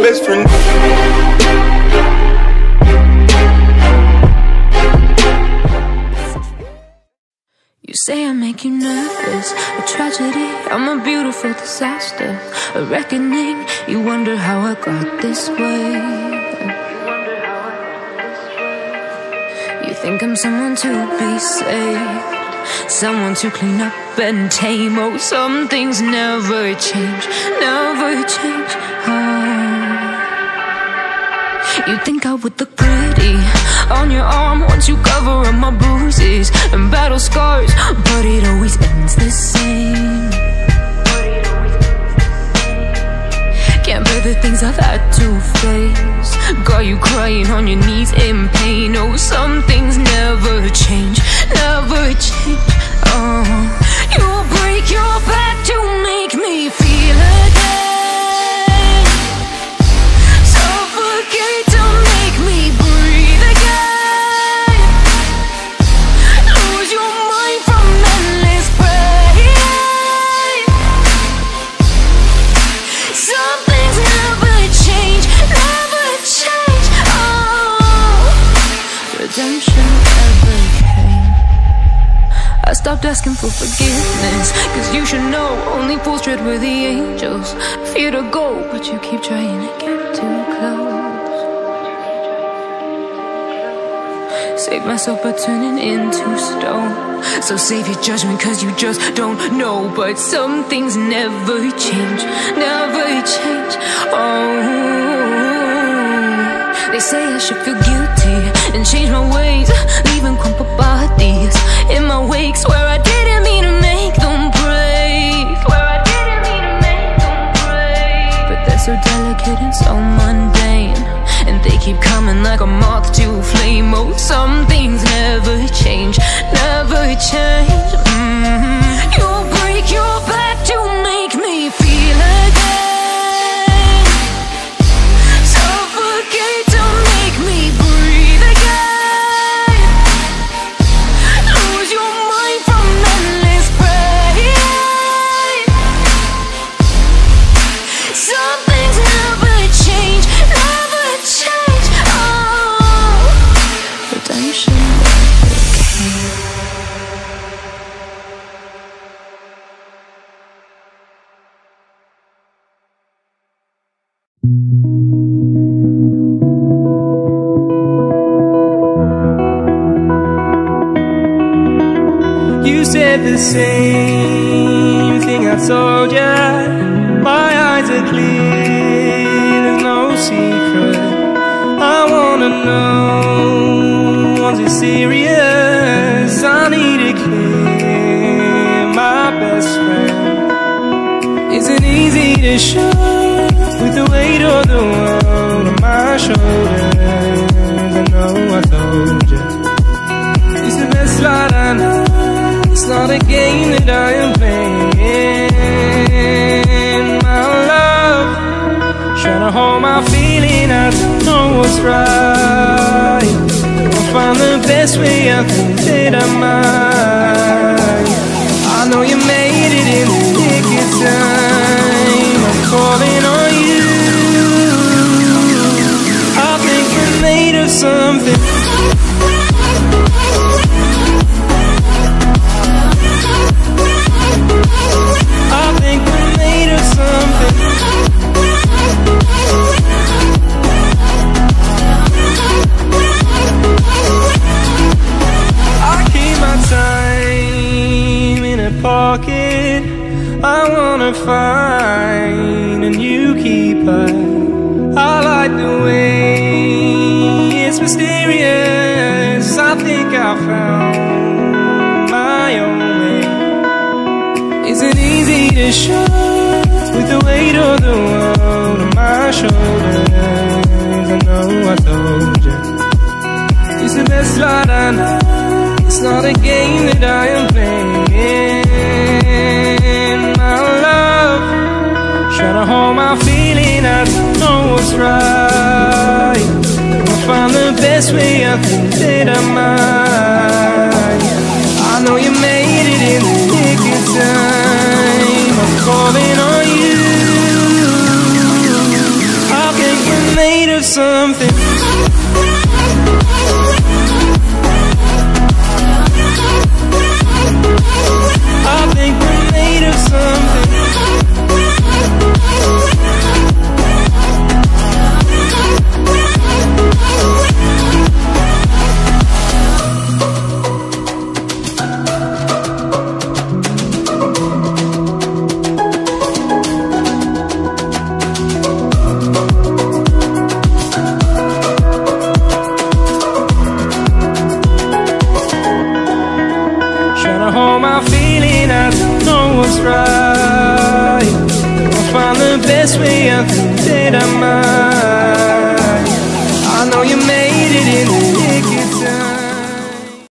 best friend. You say I make you nervous, a tragedy, I'm a beautiful disaster, a reckoning. You wonder how I got this way. You think I'm someone to be saved, someone to clean up and tame. Oh, some things never change, never change. You think I would look pretty on your arm once you cover up my bruises and battle scars, but it always ends the same. Can't bear the things I've had to face, got you crying on your knees in pain. Oh, some things never change, never change. Oh, you'll break your back to make me feel again, suffocate to make me breathe again, lose your mind from endless pain. Some things never change, never change. Oh, redemption never came. I stopped asking for forgiveness, cause you should know only fools tread where the angels fear to go, but you keep trying to get too close. Save myself by turning into stone, so save your judgment cause you just don't know. But some things never change, never change. Oh, they say I should feel guilty and change my ways, leaving crumpled bodies in my wake. Swear I didn't mean to make them break, swear I didn't mean to make them break. But they're so delicate and so mundane, and they keep coming like a moth to flame. Oh, some things never change, never change. You'll break your back to make me feel again, suffocate to make me breathe again, lose your mind from endless pain. Some things never change, never change. Oh, redemption never came. You said the same thing I told ya. My eyes are clear, there's no secret. I wanna know, was it serious? I need it clear, my best friend. Isn't easy to show with the weight of the world on my shoulders. I know I told you, it's the best light I know. It's not a game that I am playing, my love. Trying to hold my feeling, I don't know what's right. I'll find the best way, I think that I might. I know you made it in the nick of time. I'm calling on you. I think we're made of something. I think we're made of something. I keep my time in a pocket. I wanna find a new keeper. I like the way it's mysterious. I think I found my own way. Isn't easy to show with the weight of the world on my shoulders. I know I told you, it's the best light I know. It's not a game that I am playing, my love. Trying to hold my feeling, I don't know what's right. I'll find the best way, I think that I might. I know you made it in the nick of time. I'm calling on you. I think something. I think we're made of something. Trying to hold my feeling, I don't know what's right. I'll find the best way, I think that I might. I know you made it in the